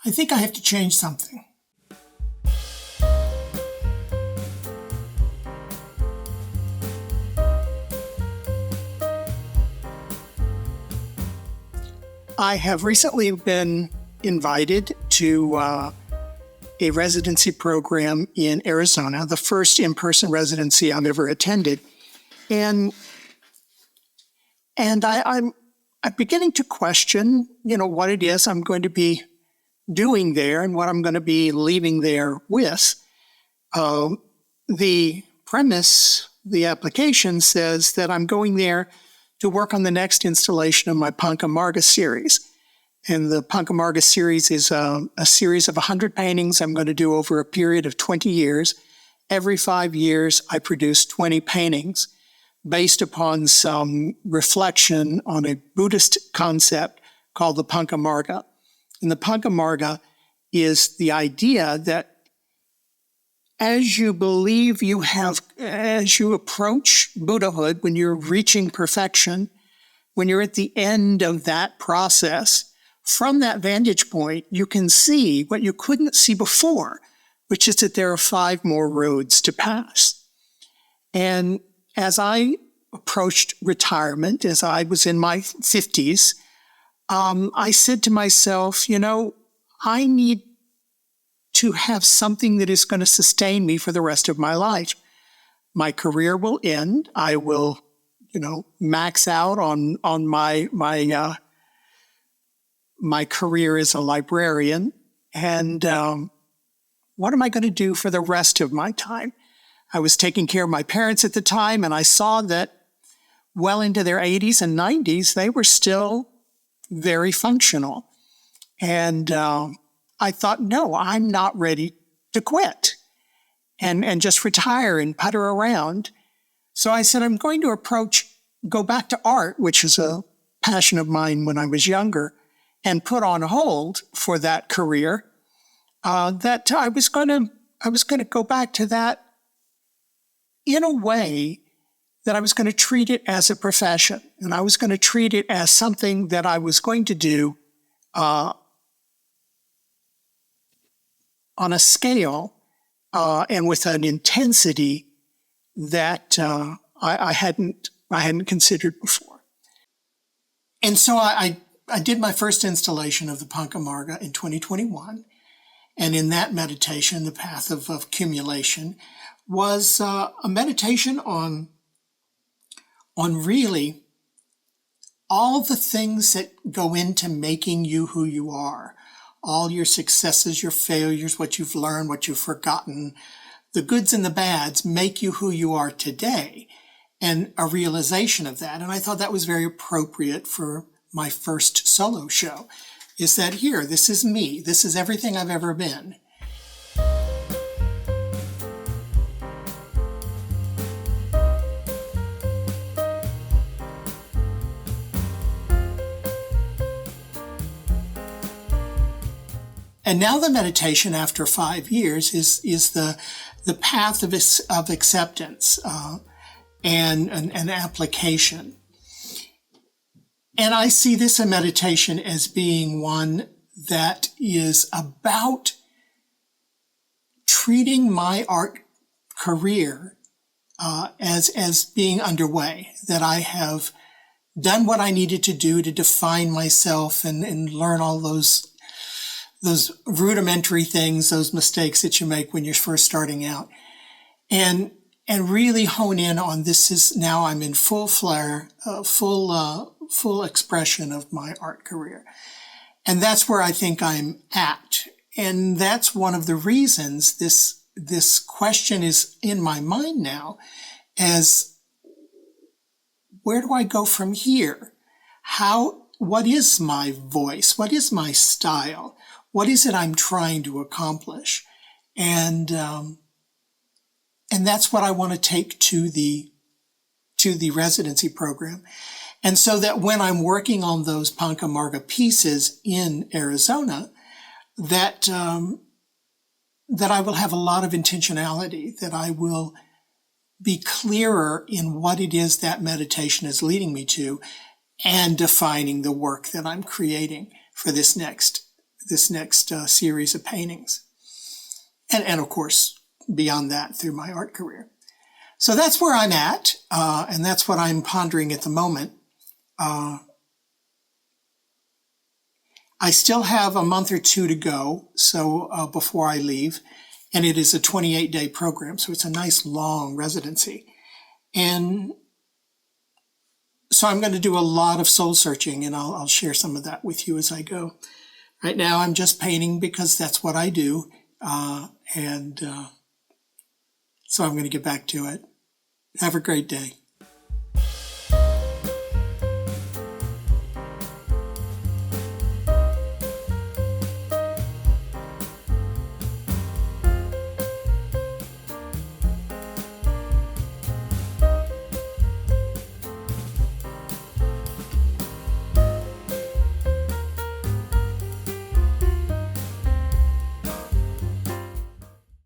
I think I have to change something. I have recently been invited to a residency program in Arizona, the first in-person residency I've ever attended. And I'm beginning to question, what it is I'm going to be doing there and what I'm going to be leaving there with. The premise, the application says that I'm going there to work on the next installation of my Panca Marga series. And the Panca Marga series is a series of 100 paintings I'm going to do over a period of 20 years. Every 5 years, I produce 20 paintings based upon some reflection on a Buddhist concept called the Panca Marga. And the Panca Marga is the idea that as you approach Buddhahood, when you're reaching perfection, when you're at the end of that process, from that vantage point, you can see what you couldn't see before, which is that there are 5 more roads to pass. And as I approached retirement, as I was in my 50s, I said to myself, I need to have something that is going to sustain me for the rest of my life. My career will end. I will, max out on my career as a librarian. And what am I going to do for the rest of my time? I was taking care of my parents at the time, and I saw that well into their 80s and 90s, they were still very functional. And I thought, no, I'm not ready to quit and just retire and putter around. So I said, I'm going to go back to art, which is a passion of mine when I was younger, and put on hold for that career. That I was going to go back to that in a way that I was going to treat it as a profession, and I was going to treat it as something that I was going to do on a scale and with an intensity that I hadn't considered before. And so I did my first installation of the Panca Marga in 2021. And in that meditation, the path of accumulation was a meditation on really all the things that go into making you who you are. All your successes, your failures, what you've learned, what you've forgotten, the goods and the bads make you who you are today, and a realization of that. And I thought that was very appropriate for my first solo show, is that here, this is me. This is everything I've ever been. And now the meditation after 5 years is the path of acceptance and an application. And I see this in meditation as being one that is about treating my art career as being underway, that I have done what I needed to do to define myself and learn all those rudimentary things, those mistakes that you make when you're first starting out, and really hone in on this is now I'm in full flare, full expression of my art career. And that's where I think I'm at. And that's one of the reasons this question is in my mind now as where do I go from here? What is my voice? What is my style? What is it I'm trying to accomplish? And that's what I want to take to the residency program. And so that when I'm working on those Panca Marga pieces in Arizona, that I will have a lot of intentionality, that I will be clearer in what it is that meditation is leading me to and defining the work that I'm creating for this next this next series of paintings. And of course, beyond that, through my art career. So that's where I'm at, and that's what I'm pondering at the moment. I still have a month or two to go, so before I leave, and it is a 28-day program, so it's a nice long residency. And so I'm going to do a lot of soul searching, and I'll share some of that with you as I go. Right now, I'm just painting because that's what I do, and so I'm going to get back to it. Have a great day.